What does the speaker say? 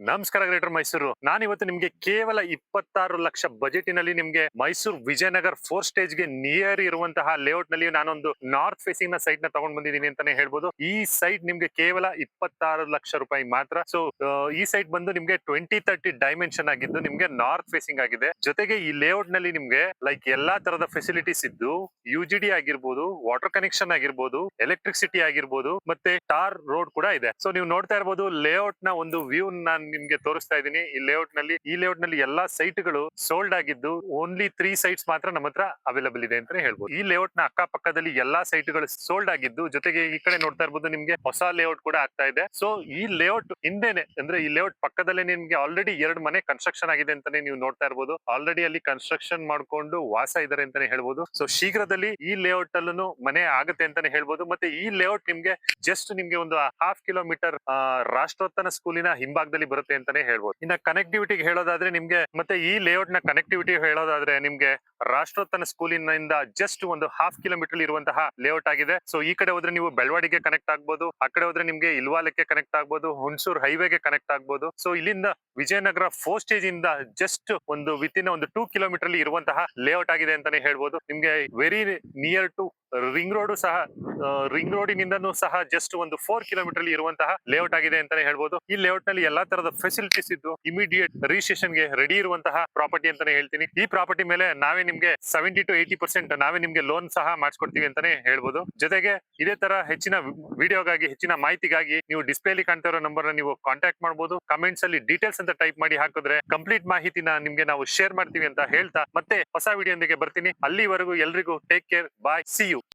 ನಮಸ್ಕಾರ ಗ್ರೇಟರ್ ಮೈಸೂರು. ನಾನಿವತ್ತು ನಿಮ್ಗೆ ಕೇವಲ 26 ಲಕ್ಷ ಬಜೆಟಿನಲ್ಲಿ ನಿಮ್ಗೆ ಮೈಸೂರು ವಿಜಯನಗರ್ 4 ಗೆ ನಿಯರ್ ಇರುವಂತಹ ಲೇಔಟ್ ನಲ್ಲಿ ನಾನೊಂದು ನಾರ್ತ್ ಫೇಸಿಂಗ್ ನ ಸೈಟ್ ನ ತಗೊಂಡ್ ಬಂದಿದ್ದೀನಿ ಅಂತಾನೆ ಹೇಳ್ಬೋದು. ಈ ಸೈಟ್ ನಿಮ್ಗೆ ಕೇವಲ 26 ಲಕ್ಷ ರೂಪಾಯಿ ಮಾತ್ರ. ಸೊ ಈ ಸೈಟ್ ಬಂದು ನಿಮ್ಗೆ 2030 ಡೈಮೆನ್ಷನ್ ಆಗಿದ್ದು ನಿಮ್ಗೆ ನಾರ್ತ್ ಫೇಸಿಂಗ್ ಆಗಿದೆ. ಜೊತೆಗೆ ಈ ಲೇಔಟ್ ನಲ್ಲಿ ನಿಮ್ಗೆ ಲೈಕ್ ಎಲ್ಲಾ ತರದ ಫೆಸಿಲಿಟೀಸ್ ಇದ್ದು UGD ಆಗಿರ್ಬೋದು, ವಾಟರ್ ಕನೆಕ್ಷನ್ ಆಗಿರ್ಬೋದು, ಎಲೆಕ್ಟ್ರಿಸಿಟಿ ಆಗಿರ್ಬೋದು, ಮತ್ತೆ ಟಾರ್ ರೋಡ್ ಕೂಡ ಇದೆ. ಸೊ ನೀವು ನೋಡ್ತಾ ಇರ್ಬೋದು ಲೇಔಟ್ ನ ಒಂದು ವ್ಯೂ ನಾನು ನಿಮ್ಗೆ ತೋರಿಸ್ತಾ ಇದ್ದೀನಿ. ಈ ಲೇಔಟ್ ನಲ್ಲಿ ಎಲ್ಲಾ ಸೈಟ್ ಗಳು ಸೋಲ್ಡ್ ಆಗಿದ್ದು ಓನ್ಲಿ 3 ಸೈಟ್ಸ್ ಮಾತ್ರ ನಮ್ಮ ಹತ್ರ ಅವೈಲಬಲ್ ಇದೆ ಅಂತಾನೆ ಹೇಳ್ಬೋದು. ಈ ಲೇಔಟ್ ನ ಅಕ್ಕ ಪಕ್ಕದಲ್ಲಿ ಎಲ್ಲಾ ಸೈಟ್ ಗಳು ಸೋಲ್ಡ್ ಆಗಿದ್ದು ಜೊತೆಗೆ ಈ ಕಡೆ ನೋಡ್ತಾ ಇರ್ಬೋದು ನಿಮ್ಗೆ ಹೊಸ ಲೇಔಟ್ ಕೂಡ ಆಗ್ತಾ ಇದೆ. ಸೊ ಈ ಲೇಔಟ್ ಹಿಂದೆನೆ ಅಂದ್ರೆ ಈ ಲೇಔಟ್ ಪಕ್ಕದಲ್ಲೇ ನಿಮ್ಗೆ ಆಲ್ರೆಡಿ 2 ಮನೆ ಕನ್ಸ್ಟ್ರಕ್ಷನ್ ಆಗಿದೆ ಅಂತಾನೆ ನೀವು ನೋಡ್ತಾ ಇರ್ಬೋದು. ಆಲ್ರೆಡಿ ಅಲ್ಲಿ ಕನ್ಸ್ಟ್ರಕ್ಷನ್ ಮಾಡ್ಕೊಂಡು ವಾಸ ಇದಾರೆ ಅಂತಾನೆ ಹೇಳ್ಬೋದು. ಸೊ ಶೀಘ್ರದಲ್ಲಿ ಈ ಲೇಔಟ್ ಅಲ್ಲೂ ಮನೆ ಆಗುತ್ತೆ ಅಂತಾನೆ ಹೇಳ್ಬೋದು. ಮತ್ತೆ ಈ ಲೇಔಟ್ ನಿಮ್ಗೆ ಜಸ್ಟ್ ನಿಮ್ಗೆ ಒಂದು 1/2 ಕಿಲೋಮೀಟರ್ ರಾಷ್ಟ್ರೋತ್ತನ ಸ್ಕೂಲಿನ ಹಿಂಭಾಗದಲ್ಲಿ ಬರುತ್ತೆ ಅಂತಾನೆ ಹೇಳ್ಬೋದು. ಇನ್ನ ಕನೆಕ್ಟಿವಿಟಿ ಹೇಳೋದಾದ್ರೆ ನಿಮ್ಗೆ ಮತ್ತೆ ಈ ಲೇಔಟ್ ನ ಕನೆಕ್ಟಿವಿಟಿ ಹೇಳೋದಾದ್ರೆ ನಿಮ್ಗೆ ರಾಷ್ಟ್ರೋತ್ತನ ಸ್ಕೂಲಿನಿಂದ ಜಸ್ಟ್ ಒಂದು 1/2 ಕಿಲೋಮೀಟರ್ ಇರುವಂತಹ ಲೇಔಟ್ ಆಗಿದೆ. ಸೊ ಈ ಕಡೆ ಹೋದ್ರೆ ನೀವು ಬೆಳವಾಡಿಗೆ ಕನೆಕ್ಟ್ ಆಗ್ಬೋದು, ಆ ಕಡೆ ಹೋದ್ರೆ ನಿಮ್ಗೆ ಇಲ್ವಾಲಕ್ಕೆ ಕನೆಕ್ಟ್ ಆಗ್ಬೋದು, ಹುಣಸೂರು ಹೈವೇಗೆ ಕನೆಕ್ಟ್ ಆಗ್ಬೋದು. ಸೊ ಇಲ್ಲಿಂದ ವಿಜಯನಗರ 4 ಇಂದ ಜಸ್ಟ್ ಒಂದು ವಿತಿನ್ ಒಂದು 2 ಕಿಲೋಮೀಟರ್ ಅಲ್ಲಿ ಇರುವಂತಹ ಲೇಔಟ್ ಆಗಿದೆ ಅಂತಾನೆ ಹೇಳ್ಬೋದು. ನಿಮ್ಗೆ very near to ring road ಸಹ ರಿಂಗ್ ರೋಡಿನಿಂದನೂ ಸಹ ಜಸ್ಟ್ ಒಂದು 4 ಕಿಲೋಮೀಟರ್ ಅಲ್ಲಿ ಇರುವಂತಹ ಲೇಔಟ್ ಆಗಿದೆ ಅಂತಾನೆ ಹೇಳ್ಬೋದು. ಈ ಲೇಔಟ್ ನಲ್ಲಿ ಎಲ್ಲಾ ತರದ ಫೆಸಿಲಿಟೀಸ್ ಇದ್ದು ಇಮಿಡಿಯೇಟ್ ರಿಜಿಸ್ಟ್ರೇಷನ್ ಗೆ ರೆಡಿ ಇರುವಂತಹ ಪ್ರಾಪರ್ಟಿ ಅಂತಾನೆ ಹೇಳ್ತೀನಿ. ಈ ಪ್ರಾಪರ್ಟಿ ಮೇಲೆ ನಾವೇ ನಿಮ್ಗೆ 70 to 80% ನಾವೇ ನಿಮ್ಗೆ ಲೋನ್ ಸಹ ಮಾಡಿಸ್ಕೊಡ್ತೀವಿ ಅಂತಾನೆ ಹೇಳ್ಬೋದು. ಜೊತೆಗೆ ಇದೇ ತರ ಹೆಚ್ಚಿನ ವಿಡಿಯೋಗಾಗಿ ಹೆಚ್ಚಿನ ಮಾಹಿತಿಗಾಗಿ ನೀವು ಡಿಸ್ಪ್ಲೇ ಅಲ್ಲಿ ಕಾಣ್ತಾ ಇರೋ ನಂಬರ್ ನೀವು ಕಾಂಟ್ಯಾಕ್ಟ್ ಮಾಡಬಹುದು. ಕಮೆಂಟ್ಸ್ ಅಲ್ಲಿ ಡೀಟೇಲ್ಸ್ ಅಂತ ಟೈಪ್ ಮಾಡಿ ಹಾಕಿದ್ರೆ ಕಂಪ್ಲೀಟ್ ಮಾಹಿತಿನ ನಿಮ್ಗೆ ನಾವು ಶೇರ್ ಮಾಡ್ತೀವಿ ಅಂತ ಹೇಳ್ತಾ ಮತ್ತೆ ಹೊಸ ವಿಡಿಯೋ ಬರ್ತೀನಿ. ಅಲ್ಲಿವರೆಗೂ ಎಲ್ರಿಗೂ take care, bye, see you.